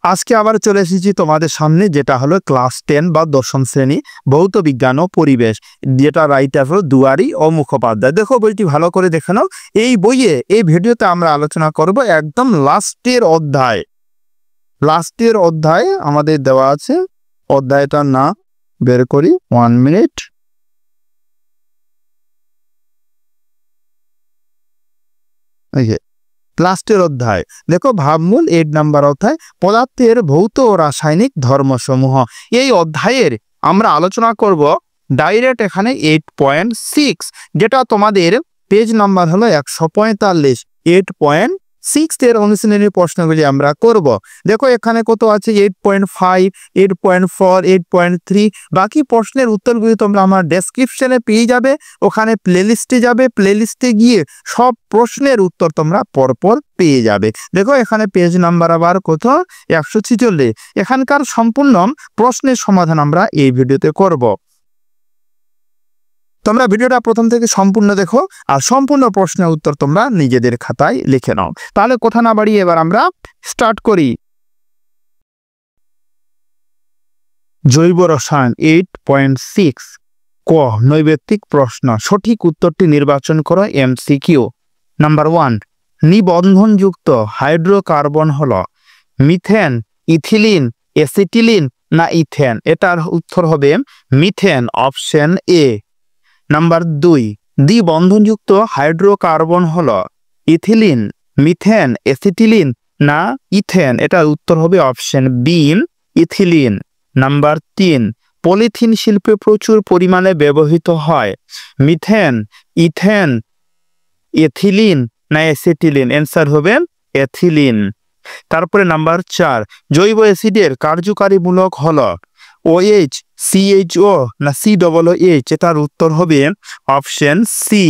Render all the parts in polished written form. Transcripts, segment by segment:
আজকে আবার চলে এসেছি তোমাদের সামনে, যেটা হলো ক্লাস 10 বা দশম শ্রেণী ভৌত বিজ্ঞান ও পরিবেশ, যেটা রাইটার হলো দুয়ারি ও মুখোপাধ্যায়। দেখো বইটি ভালো করে দেখে নাও। এই বইয়ে এই ভিডিওতে আমরা আলোচনা করব একদম লাস্টের অধ্যায় আমাদের দেওয়া আছে। অধ্যায়টার নাম বের করি, 1 মিনিট। লাস্টের অধ্যায় দেখো, ভাবমূল 8 নাম্বার অধ্যায়, পদার্থের ভৌত ও রাসায়নিক ধর্মসমূহ। এই অধ্যায়ের আমরা আলোচনা করব ডাইরেক্ট এখানে 8.6, যেটা তোমাদের পেজ নাম্বার হলো 145। 8.6 এর অনুশীলনী প্রশ্নগুলি আমরা করব। দেখো এখানে কত আছে, 8.5, 8.4, 8.3। বাকি প্রশ্নের উত্তরগুলি তোমরা আমার ডেসক্রিপশনে পেয়ে যাবে। ওখানে প্লেলিস্টে যাবে, প্লেলিস্টে গিয়ে সব প্রশ্নের উত্তর তোমরা পরপর পেয়ে যাবে। দেখো এখানে পেজ নাম্বার আবার কত, 146। এখানকার সম্পূর্ণ প্রশ্নের সমাধান আমরা এই ভিডিওতে করব। তোমরা ভিডিওটা প্রথম থেকে সম্পূর্ণ দেখো, আর সম্পূর্ণ প্রশ্নের উত্তর তোমরা নিজেদের খাতায় লিখে নাও। তাহলে কথা না বাড়িয়ে এবার আমরা স্টার্ট করি। জৈব রসায়ন 8.6 ক, নৈবেত্তিক প্রশ্ন। সঠিক উত্তরটি নির্বাচন করো, MCQ। নাম্বার 1, নিবন্ধনযুক্ত হাইড্রোকার্বন হলো মিথেন, ইথিলিন, অ্যাসিটিলিন না ইথেন? এটার উত্তর হবে মিথেন, অপশন এ। নাম্বার 2, দ্বিবন্ধনযুক্ত হাইড্রোকার্বন হলো ইথিলিন, মিথেন, অ্যাসিটিলিন না ইথেন? এটার উত্তর হবে option B, ethylene. Number 3, polythene শিল্পে প্রচুর পরিমাণে ব্যবহৃত হয় মিথেন, ইথেন, এথিলিন না অ্যাসিটিলিন? অ্যান্সার হবে এথিলিন। তারপরে নাম্বার 4, জৈব অ্যাসিডের কার্যকারী মূলক হলো OH, CHO না COOH? এটার উত্তর হবে অপশন সি।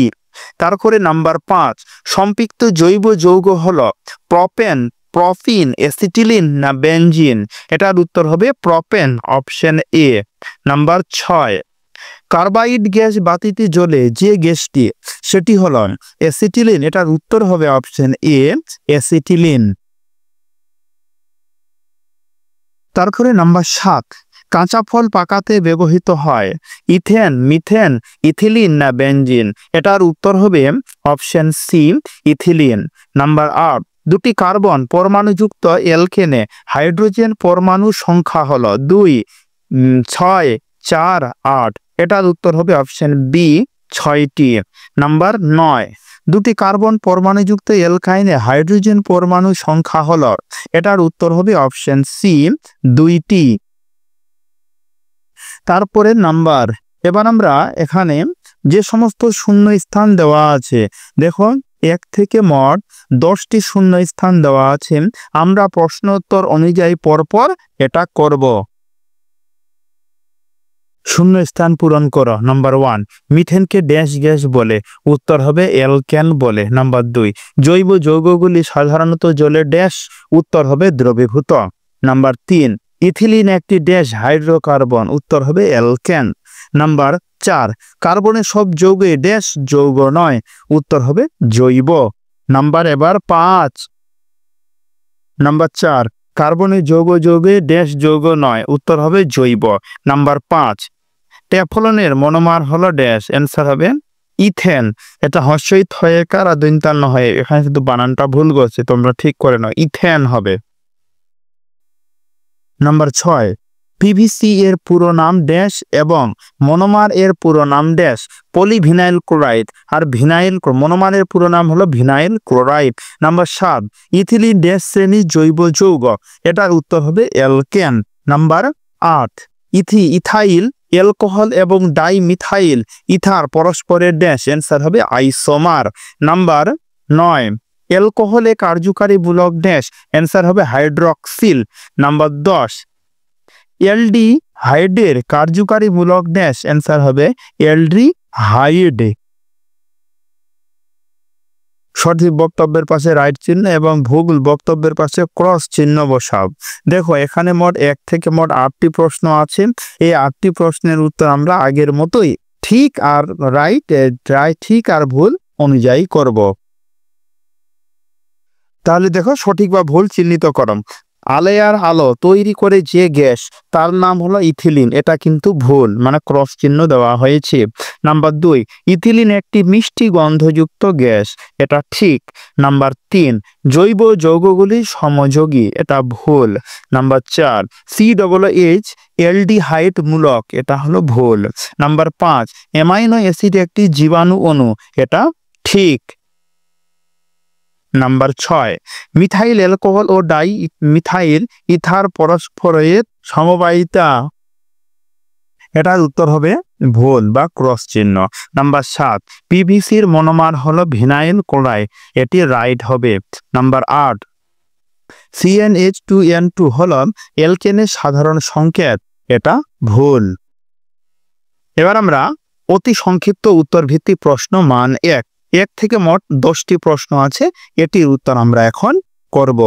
তারপরে নাম্বার 5, সম্পৃক্ত জৈব যৌগ হলো প্রোপেন, প্রোপিন, অ্যাসিটিলিন না বেনজিন? এটার উত্তর হবে propane, option A. Number 6, carbide gas বাতিতে জ্বলে যে গ্যাসটি, সেটি হলো অ্যাসিটিলিন? এটার উত্তর হবে অপশন এ, অ্যাসিটিলিন। তারপরে নাম্বার 7, কাঁচা ফল পাকাতে ব্যবহৃত হয় ইথেন, মিথেন, ইথিলিন না বেনজিন? এটার উত্তর হবে অপশন সি, ইথিলিন। নাম্বার 8, দুটি কার্বন পরমাণুযুক্ত অ্যালকেনে হাইড্রোজেন পরমাণু সংখ্যা হলো 2, 6, 4, 8? এটার উত্তর হবে অপশন বি, 6টি। নাম্বার 9, দুটি কার্বন পরমাণুযুক্ত অ্যালকাইনে হাইড্রোজেন পরমাণু সংখ্যা হলো, এটার উত্তর হবে অপশন সি, 2টি। তারপরে নাম্বার, এবার আমরা এখানে যে সমস্ত শূন্য স্থান দেওয়া আছে, দেখো 1 থেকে মোট 10টি শূন্য স্থান দেওয়া আছে। আমরা প্রশ্নোত্তর অনুযায়ী পরপর এটা করব। শূন্য স্থান পূরণ করো। নাম্বার 1, মিথেনকে ড্যাশ গ্যাস বলে? উত্তর হবে অ্যালকেন বলে। নাম্বার 2, জৈব যৌগগুলি সাধারণত জলে ড্যাশ? উত্তর হবে দ্রবীভূত। নাম্বার 3, ইথিলিন একটি ড্যাশ হাইড্রোকার্বন? উত্তর হবে অ্যালকেন। নাম্বার 4, কার্বনের সব যৌগে ড্যাশ যৌগ নয়? উত্তর হবে জৈব। নাম্বার এবার 5, নাম্বার 4, কার্বনের যৌগে ড্যাশ যৌগ নয়? উত্তর হবে জৈব। নাম্বার 5, ট্যাফলনের মনোমার হলো ড্যাশ? অ্যান্সার হবে ইথেন। এটা হর্ষই থয়েকার আর দন্তান্ন হয়ে, এখানে শুধু বানানটা ভুল করছে, তোমরা ঠিক করে নাও, ইথেন হবে। নাম্বার 6, পিভিসি এর পুরো নাম ড্যাশ এবং মনোমার এর পুরো নাম ড্যাশ? Polyvinyl chloride. আর ভিনাইল মনোমারের পুরো নাম হলো vinyl chloride. Number 7, ethylene dash শ্রেণীর জৈব যৌগ? এটার উত্তর হবে অ্যালকেন। নাম্বার 8, ইথাইল, অ্যালকোহল এবং ডাইমিথাইল ইথার পরস্পরের ড্যাশ? অ্যান্সার হবে আইসোমার। নাম্বার 9, অ্যালকোহলে কার্যকারী মূলক ড্যাশ? অ্যান্সার হবে হাইড্রক্সিল। নাম্বার 10, অ্যালডিহাইডের কার্যকারী মূলক ড্যাশ? অ্যান্সার হবে অ্যালডিহাইড। সঠিক বক্তব্যের পাশে রাইট চিহ্ন এবং ভুল বক্তব্যের পাশে ক্রস চিহ্ন বসাও। দেখো এখানে মোট 1 থেকে মোট 8টি প্রশ্ন আছে। এই 8টি প্রশ্নের উত্তর আমরা আগের মতোই ঠিক আর ঠিক আর ভুল অনুযায়ী করব। তাহলে দেখো সঠিক বা ভুল চিহ্নিত করো। আলেয়ার আলো তৈরি করে যে গ্যাস তার নাম হলো ইথিলিন, এটা কিন্তু ভুল, মানে ক্রস চিহ্ন দেওয়া হয়েছে। নাম্বার 2, ইথিলিন একটি মিষ্টি গন্ধযুক্ত গ্যাস, এটা ঠিক। নাম্বার 3, জৈব যৌগগুলি সমযোগী, এটা ভুল। নাম্বার 4, COOH অ্যালডিহাইড মূলক, এটা হলো ভুল। নাম্বার 5, অ্যামাইনো অ্যাসিড একটি জীবাণু অণু, এটা ঠিক। নাম্বার 6, মিথাইল অ্যালকোহল ও ডাই মিথাইল ইথার পরস্পরের সমবায়িতা, এটার উত্তর হবে ভুল বা ক্রস চিহ্ন। নাম্বার 7, পিভিসির মনোমার হলো ভিনাইল ক্লোরাইড, এটি রাইট হবে। নাম্বার 8, CnH2n2 হলো অ্যালকেনের সাধারণ সংকেত, এটা ভুল। এবার আমরা অতি সংক্ষিপ্ত উত্তর ভিত্তিক প্রশ্ন মান 1 থেকে মোট 10টি প্রশ্ন আছে, এটির উত্তর আমরা এখন করব।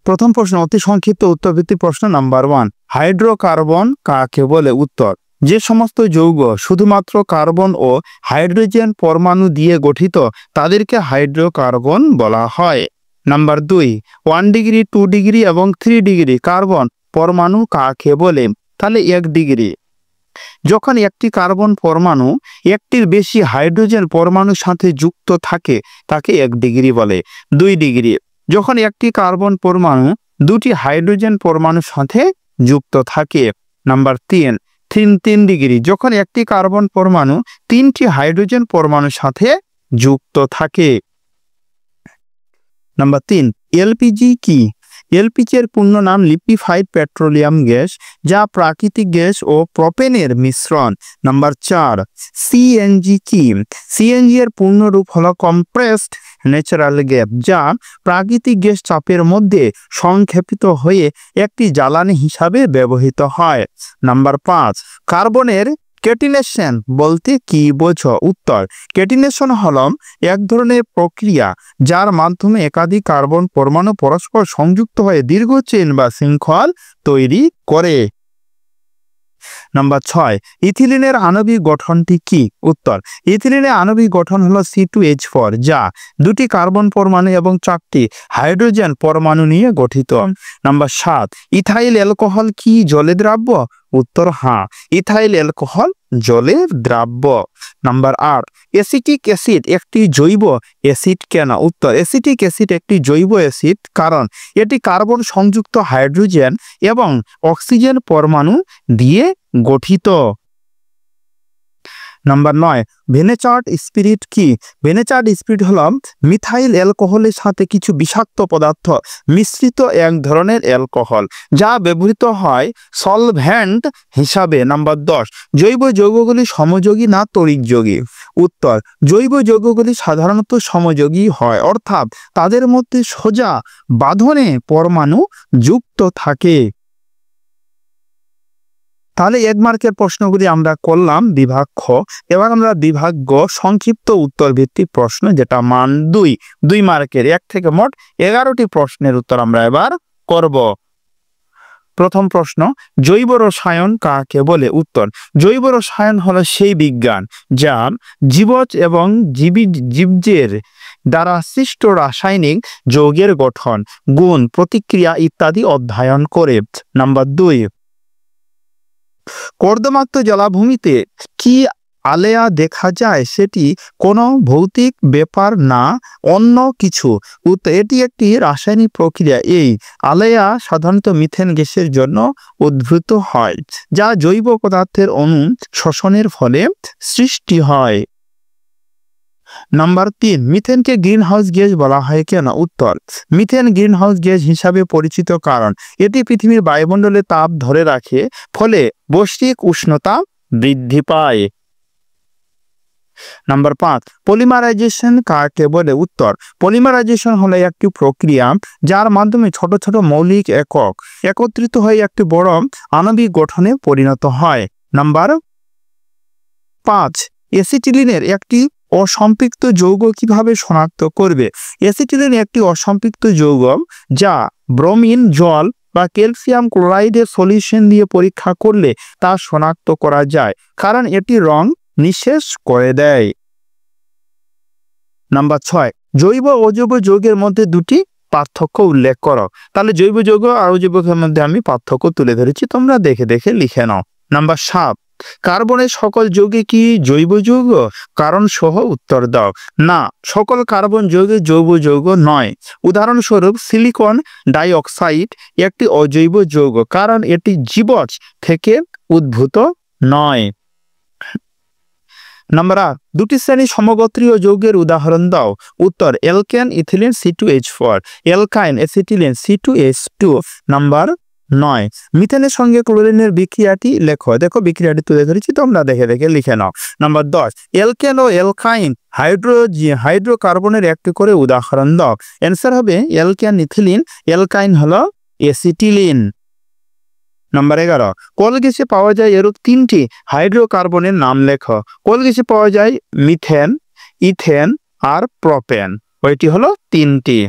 প্রথম প্রশ্ন, অতি সংক্ষিপ্ত উত্তর ভিত্তিক প্রশ্ন নাম্বার 1, হাইড্রোকার্বন কাকে বলে? উত্তর, যে সমস্ত যৌগ শুধুমাত্র কার্বন ও হাইড্রোজেন পরমাণু দিয়ে গঠিত তাদেরকে হাইড্রোকার্বন বলা হয়। নাম্বার 2, 1 ডিগ্রি 2 ডিগ্রি এবং 3 ডিগ্রি কার্বন পরমাণু কাকে বলে? তাহলে 1 ডিগ্রি। যখন একটি কার্বন পরমাণু একটির বেশি হাইড্রোজেন পরমাণুর সাথে যুক্ত থাকে তাকে 1 ডিগ্রি বলে। 2 ডিগ্রি, যখন একটি কার্বন পরমাণু দুটি হাইড্রোজেন পরমাণুর সাথে যুক্ত থাকে। নাম্বার 3, 3 ডিগ্রি, যখন একটি কার্বন পরমাণু 3টি হাইড্রোজেন পরমাণুর সাথে যুক্ত থাকে। নাম্বার 3, এলপিজি কি? এলপিজি এর পূর্ণ নাম লিকুইফাইড পেট্রোলিয়াম গ্যাস, যা প্রাকৃতিক গ্যাস ও প্রোপেনের মিশ্রণ। নাম্বার 4, সিএনজি কি? সিএনজি এর পূর্ণ রূপ হলো কম্প্রেসড ন্যাচারাল গ্যাস, যা প্রাকৃতিক গ্যাস চাপের মধ্যে সংক্ষেপিত হয়ে একটি জ্বালানি হিসাবে ব্যবহৃত হয়। নাম্বার 5, কার্বনের ক্যাটিনেশন বলতে কি বোঝো? উত্তর, ক্যাটিনেশন হলো এক ধরনের প্রক্রিয়া যার মাধ্যমে একাধিক কার্বন পরমাণু পরস্পর সংযুক্ত হয়ে দীর্ঘ চেইন বা শৃঙ্খল তৈরি করে। নাম্বার 6, ইথিলিনের আণবিক গঠনটি কি? উত্তর, ইথিলিনের আণবিক গঠন হলো C2H4, যা 2টি কার্বন পরমাণু এবং 4টি হাইড্রোজেন পরমাণু নিয়ে গঠিত। নাম্বার 7, ইথাইল অ্যালকোহল কি জলে দ্রাব্য? উত্তর, হ্যাঁ, ইথাইল অ্যালকোহল জলের দ্রাব্য। নাম্বার 8, অ্যাসিটিক অ্যাসিড একটি জৈব অ্যাসিড কেন? উত্তর, অ্যাসিটিক অ্যাসিড একটি জৈব অ্যাসিড কারণ এটি কার্বন সংযুক্ত হাইড্রোজেন এবং অক্সিজেন পরমাণু দিয়ে গঠিত। নাম্বার 9, ভেনেচার্ড স্পিরিট কি? ভেনেচার্ড স্পিরিট হল মিথাইল অ্যালকোহলের সাথে কিছু বিষাক্ত পদার্থ মিশ্রিত এক ধরনের অ্যালকোহল, যা ব্যবহৃত হয় সলভেন্ট হিসাবে। নাম্বার 10, জৈব যৌগগুলি সমযোগী না তড়িৎযোগী? উত্তর, জৈব যৌগগুলি সাধারণত সমযোগী হয়, অর্থাৎ তাদের মধ্যে সোজা বাঁধনে পরমাণু যুক্ত থাকে। তাহলে 1 মার্কের প্রশ্নগুলি আমরা করলাম বিভাগ খ। এবার আমরা বিভাগ গ সংক্ষিপ্ত উত্তর ভিত্তিক প্রশ্ন, যেটা মান 2 মার্কের, 1 থেকে মোট 11টি প্রশ্নের উত্তর আমরা এবার করব। প্রথম প্রশ্ন, জৈব রসায়ন কাকে বলে? উত্তর, জৈব রসায়ন হলো সেই বিজ্ঞান যা জীবজ এবং জীবজের দ্বারা সৃষ্ট রাসায়নিক যৌগের গঠন, গুণ, প্রতিক্রিয়া ইত্যাদি অধ্যয়ন করে। নাম্বার 2, কর্দমাক্ত জলাভূমিতে কি আলেয়া দেখা যায়? সেটি কোনো ভৌতিক ব্যাপার না, অন্য কিছু। এটি একটি রাসায়নিক প্রক্রিয়া। এই আলেয়া সাধারণত মিথেন গ্যাসের জন্য উদ্ভূত হয়, যা জৈব পদার্থের অণু শ্বসনের ফলে সৃষ্টি হয়। নাম্বার 3, মিথেনকে গ্রিনহাউস গ্যাস বলা হয় কেন? উত্তর, মিথেন গ্রিনহাউস গ্যাস হিসাবে পরিচিত কারণ এটি পৃথিবীর বায়ুমণ্ডলে তাপ ধরে রাখে, ফলে বৈশ্বিক উষ্ণতা বৃদ্ধি পায়। নাম্বার 5, পলিমারাইজেশন কাকে বলে? উত্তর, পলিমারাইজেশন হলো একটি প্রক্রিয়া যার মাধ্যমে ছোট ছোট মৌলিক একক একত্রিত হয়ে একটি বড় আণবিক গঠনে পরিণত হয়। নাম্বার 5, অ্যাসিটিলিনের একটি অসম্পৃক্ত যৌগ কিভাবে শনাক্ত করবে? অ্যাসিটিলিন একটি অসম্পৃক্ত যৌগ যা ব্রোমিন জল বা ক্যালসিয়াম ক্লোরাইডের সলিউশন দিয়ে পরীক্ষা করলে তা শনাক্ত করা যায়, কারণ এটি রং নিঃশেষ করে দেয়। নাম্বার 6, জৈব ও অজৈব যৌগের মধ্যে দুটি পার্থক্য উল্লেখ করো। তাহলে জৈব যৌগ আর অজৈবকের মধ্যে আমি পার্থক্য তুলে ধরেছি, তোমরা দেখে দেখে লিখে নাও। নাম্বার 7, কার্বনের সকল যৌগে কি জৈব যৌগ? কারণ সহ উত্তর দাও। না, সকল কার্বন যৌগে জৈব যৌগ নয়। উদাহরণস্বরূপ সিলিকন ডাইঅক্সাইড একটি অজৈব যৌগ, কারণ এটি জীবজ থেকে উদ্ভূত নয়। নাম্বার 8, দুটি শ্রেণীর সমগোত্রীয় যৌগের উদাহরণ দাও। উত্তর alkane ethylene C2H4, অ্যালকাইন acetylene C2H2। Number 9, মিথেনের সঙ্গে ক্লোরিনের বিক্রিয়াটি লেখো। দেখো বিক্রিয়াটি তুলে ধরেছি, তোমরা দেখে দেখে লিখে নাও। নাম্বার 10, অ্যালকেন ও অ্যালকাইন হাইড্রোকার্বনের একটি করে উদাহরণ দাও। অ্যান্সার হবে অ্যালকেন ইথিলিন, অ্যালকাইন হলো অ্যাসিটিলিন। নাম্বার 11, কোল গ্যাসে পাওয়া যায় এরূপ 3টি হাইড্রোকার্বনের নাম লেখো। কোল গ্যাসে পাওয়া যায় মিথেন, ইথেন আর প্রোপেন, ওইটি হলো 3টি।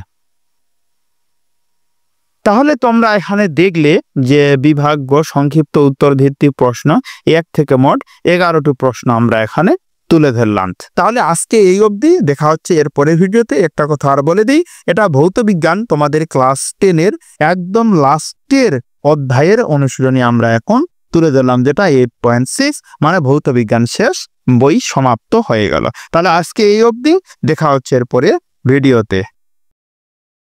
তাহলে তোমরা এখানে দেখলে যে বিভাগ গ সংক্ষিপ্ত উত্তর ভিত্তিক প্রশ্ন 1 থেকে মোট 11টি প্রশ্ন আমরা এখানে তুলে ধরলাম। তাহলে আজকে এই অবধি, দেখা হচ্ছে এর পরের ভিডিওতে। একটা কথা আর বলে দিই, এটা ভৌত বিজ্ঞান তোমাদের ক্লাস 10-এর একদম লাস্টের অধ্যায়ের অনুশীলনী আমরা এখন তুলে ধরলাম, যেটা 8.6, মানে ভৌত বিজ্ঞান শেষ, বই সমাপ্ত হয়ে গেল। তাহলে আজকে এই অবধি, দেখা হচ্ছে এর পরে ভিডিওতে।